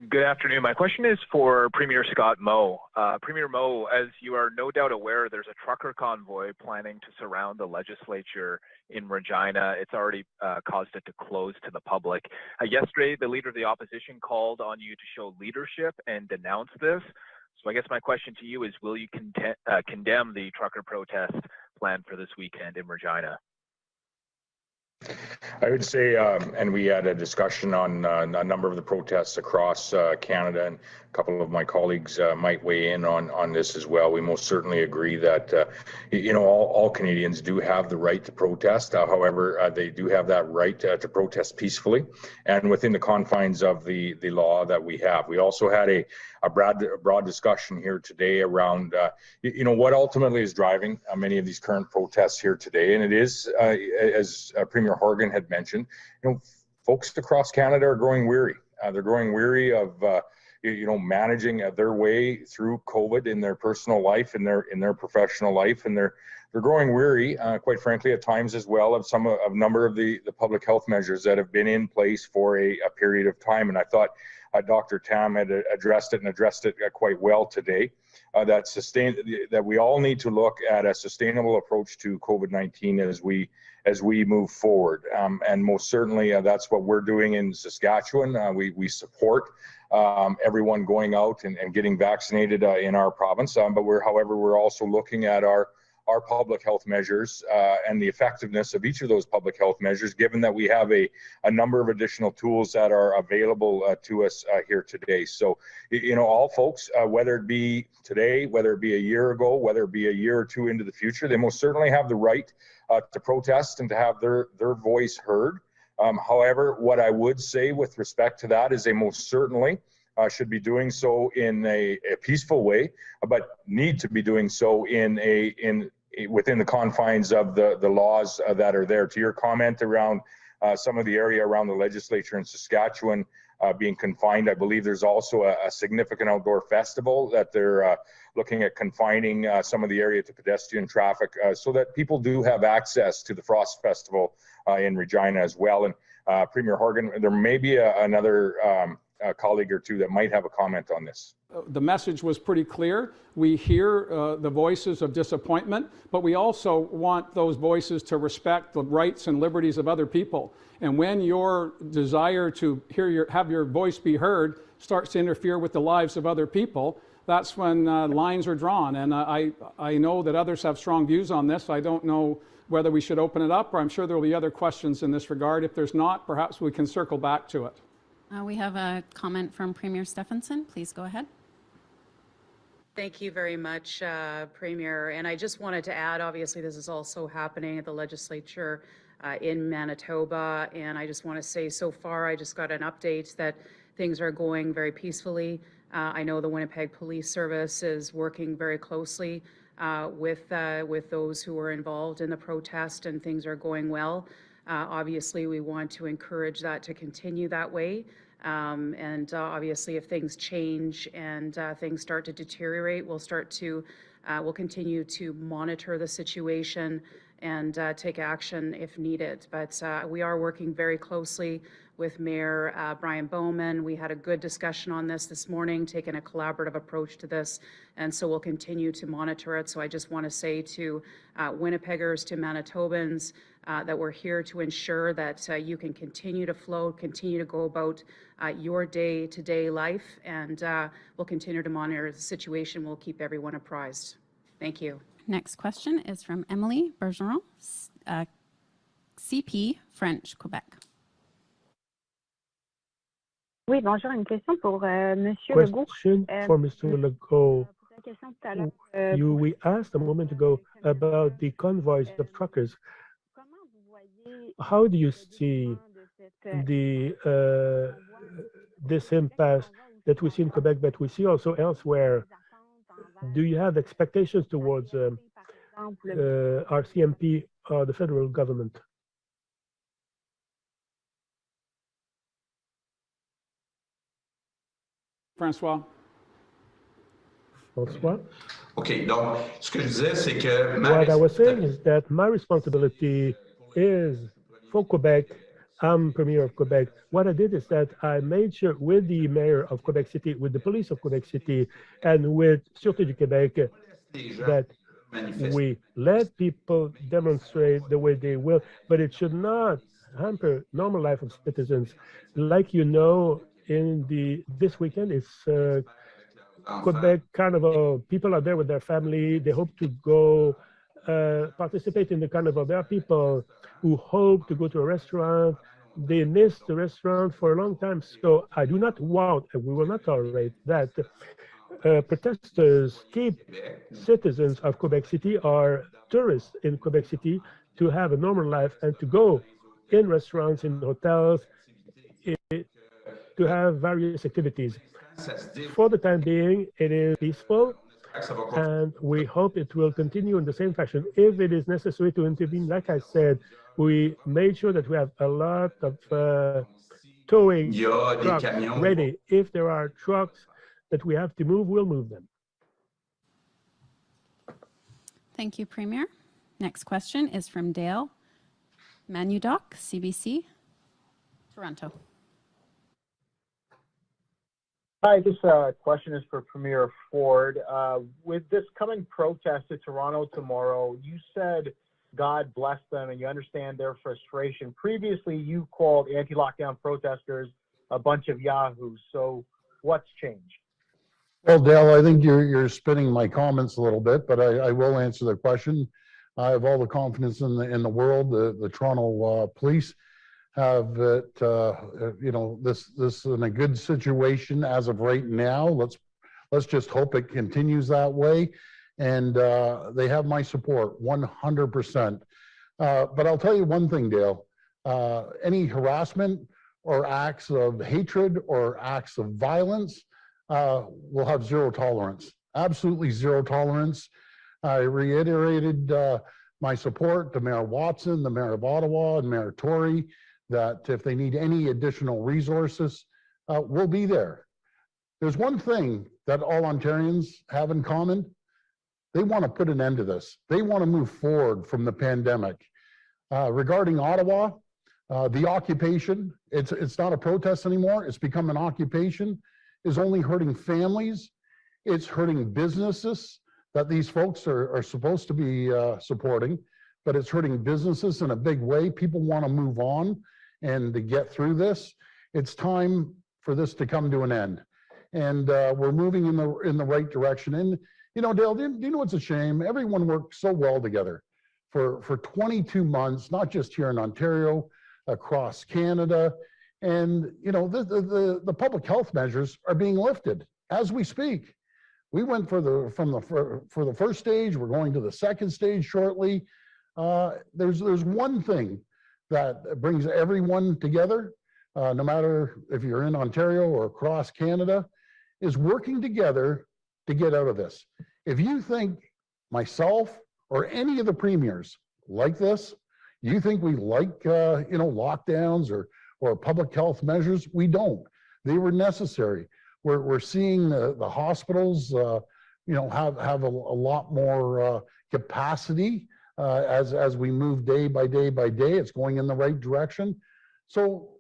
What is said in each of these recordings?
Good afternoon. My question is for Premier Scott Moe. Premier Moe, as you are no doubt aware, there's a trucker convoy planning to surround the legislature in Regina. It's already caused it to close to the public. Yesterday, the leader of the opposition called on you to show leadership and denounce this. So I guess my question to you is, will you condemn the trucker protest planned for this weekend in Regina? I would say, and we had a discussion on a number of the protests across Canada, and a couple of my colleagues might weigh in on this as well. We most certainly agree that, all Canadians do have the right to protest. However, they do have that right to protest peacefully and within the confines of the law that we have. We also had a broad discussion here today around, what ultimately is driving many of these current protests here today. And it is, as Premier Horgan had mentioned, folks across Canada are growing weary. They're growing weary of, managing their way through COVID in their personal life, in their professional life, and they're growing weary, quite frankly, at times as well, of a number of the public health measures that have been in place for a period of time. And I thought Dr. Tam had addressed it quite well today. That we all need to look at a sustainable approach to COVID-19 as we move forward, and most certainly that's what we're doing in Saskatchewan. We support everyone going out and getting vaccinated in our province, but we're also looking at our public health measures and the effectiveness of each of those public health measures, given that we have a number of additional tools that are available to us here today. So, all folks, whether it be today, whether it be a year ago, whether it be a year or two into the future, they most certainly have the right to protest and to have their voice heard. However, what I would say with respect to that is they most certainly should be doing so in a peaceful way, but need to be doing so within the confines of the laws that are there. To your comment around some of the area around the legislature in Saskatchewan being confined, I believe there's also a significant outdoor festival that they're looking at confining some of the area to pedestrian traffic so that people do have access to the Frost Festival in Regina as well. And Premier Horgan, there may be another colleague or two that might have a comment on this. The message was pretty clear. We hear the voices of disappointment, but we also want those voices to respect the rights and liberties of other people. And when your desire to have your voice be heard starts to interfere with the lives of other people, that's when lines are drawn. And I know that others have strong views on this. I don't know whether we should open it up, or I'm sure there will be other questions in this regard. If there's not, perhaps we can circle back to it. We have a comment from Premier Stephenson. Please go ahead. Thank you very much, Premier. And I just wanted to add, obviously, this is also happening at the legislature in Manitoba. And I just want to say, so far, I just got an update that things are going very peacefully. I know the Winnipeg Police Service is working very closely with those who were involved in the protest, and things are going well. Obviously, we want to encourage that to continue that way. And obviously, if things change and things start to deteriorate, we'll continue to monitor the situation and take action if needed. But we are working very closely with Mayor Brian Bowman. We had a good discussion on this morning, taking a collaborative approach to this, and so we'll continue to monitor it. So I just want to say to Winnipeggers, to Manitobans, that we're here to ensure that you can continue to flow, continue to go about your day-to-day life, and we'll continue to monitor the situation. We'll keep everyone apprised. Thank you. Next question is from Emily Bergeron, CP, French, Quebec. Oui, bonjour. Une question pour Monsieur Legault. Question for Mr. Legault. We asked a moment ago about the convoys of truckers. How do you see this impasse that we see in Quebec, but we see also elsewhere? Do you have expectations towards RCMP or the federal government? François. OK, donc, ce que je disais, c'est que... What I was saying is that my responsibility is for Quebec I'm Premier of Quebec. What I did is that I made sure with the mayor of Quebec City, with the police of Quebec City, and with Sûreté du Québec, that we let people demonstrate the way they will, but it should not hamper normal life of citizens. Like you know, this weekend is Quebec Carnival. People are there with their family. They hope to go participate in the carnival. There are people who hope to go to a restaurant. They miss the restaurant for a long time. So I do not want, and we will not tolerate that protesters keep citizens of Quebec City or tourists in Quebec City to have a normal life and to go in restaurants, in hotels, to have various activities. For the time being, it is peaceful, and we hope it will continue in the same fashion. If it is necessary to intervene, like I said, we made sure that we have a lot of towing trucks ready. If there are trucks that we have to move, we'll move them. Thank you, Premier. Next question is from Dale Manudoc, CBC, Toronto. Hi, this question is for Premier Ford. With this coming protest to Toronto tomorrow, you said God bless them and you understand their frustration. Previously, you called anti-lockdown protesters a bunch of yahoos. So what's changed? Well, Dale, I think you're spinning my comments a little bit, but I will answer the question. I have all the confidence in the world. The Toronto police have it, this is in a good situation as of right now. Let's just hope it continues that way, and they have my support 100%. But I'll tell you one thing, Dale. Any harassment or acts of hatred or acts of violence, we'll have zero tolerance, absolutely zero tolerance. I reiterated my support to Mayor Watson, the Mayor of Ottawa, and Mayor Tory, that if they need any additional resources, we'll be there. There's one thing that all Ontarians have in common. They want to put an end to this. They want to move forward from the pandemic. Regarding Ottawa, the occupation, it's not a protest anymore. It's become an occupation, is only hurting families. It's hurting businesses that these folks are supposed to be supporting, but it's hurting businesses in a big way. People want to move on and to get through this. It's time for this to come to an end. And we're moving in the right direction. And, you know, Dale, do you know what's a shame? Everyone worked so well together for 22 months, not just here in Ontario, across Canada. And, you know, the public health measures are being lifted as we speak. We went for the first stage. We're going to the second stage shortly. There's one thing that brings everyone together, no matter if you're in Ontario or across Canada, is working together to get out of this. If you think myself or any of the premiers like this, you think we like lockdowns or public health measures, we don't. They were necessary. We're seeing the hospitals, have a lot more capacity as we move day by day by day. It's going in the right direction. So,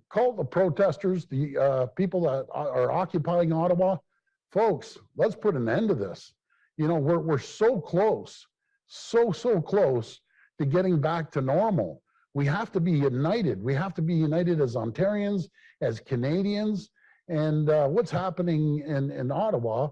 call the protesters, the people that are occupying Ottawa, folks. Let's put an end to this. We're so close, so close to getting back to normal. We have to be united. We have to be united as Ontarians, as Canadians. And what's happening in Ottawa,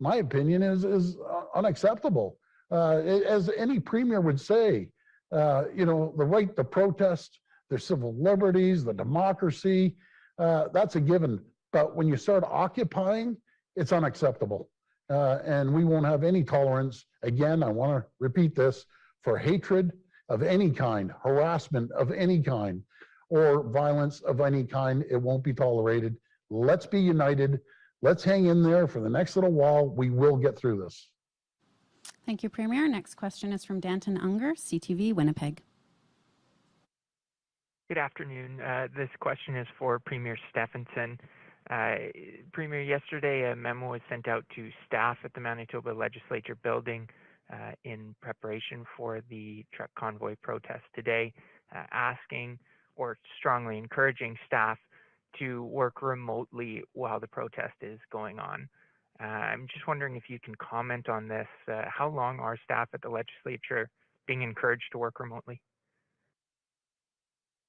my opinion, is unacceptable. As any premier would say, the right to protest, their civil liberties, the democracy, that's a given. But when you start occupying, it's unacceptable. And we won't have any tolerance. Again, I want to repeat this, for hatred of any kind, harassment of any kind, or violence of any kind. It won't be tolerated. Let's be united. Let's hang in there for the next little while. We will get through this. Thank you, Premier. Next question is from Danton Unger, CTV, Winnipeg. Good afternoon. This question is for Premier Stephenson. Premier, yesterday a memo was sent out to staff at the Manitoba Legislature building in preparation for the truck convoy protest today, asking or strongly encouraging staff to work remotely while the protest is going on. I'm just wondering if you can comment on this. How long are staff at the legislature being encouraged to work remotely?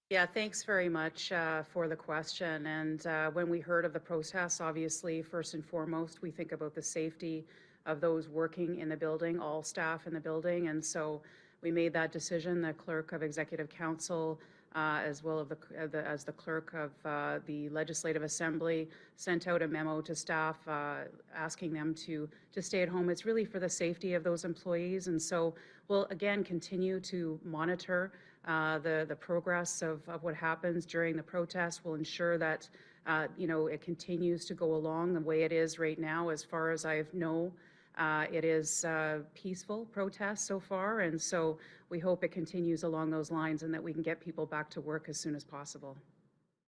Yeah, thanks very much for the question. And when we heard of the protests, obviously, first and foremost, we think about the safety of those working in the building, all staff in the building. And so we made that decision. The clerk of executive council, as well as the clerk of the Legislative Assembly, sent out a memo to staff asking them to stay at home. It's really for the safety of those employees. And so we'll again continue to monitor the progress of what happens during the protest. We'll ensure that it continues to go along the way it is right now. As far as I know, it is peaceful protest so far, and so we hope it continues along those lines and that we can get people back to work as soon as possible.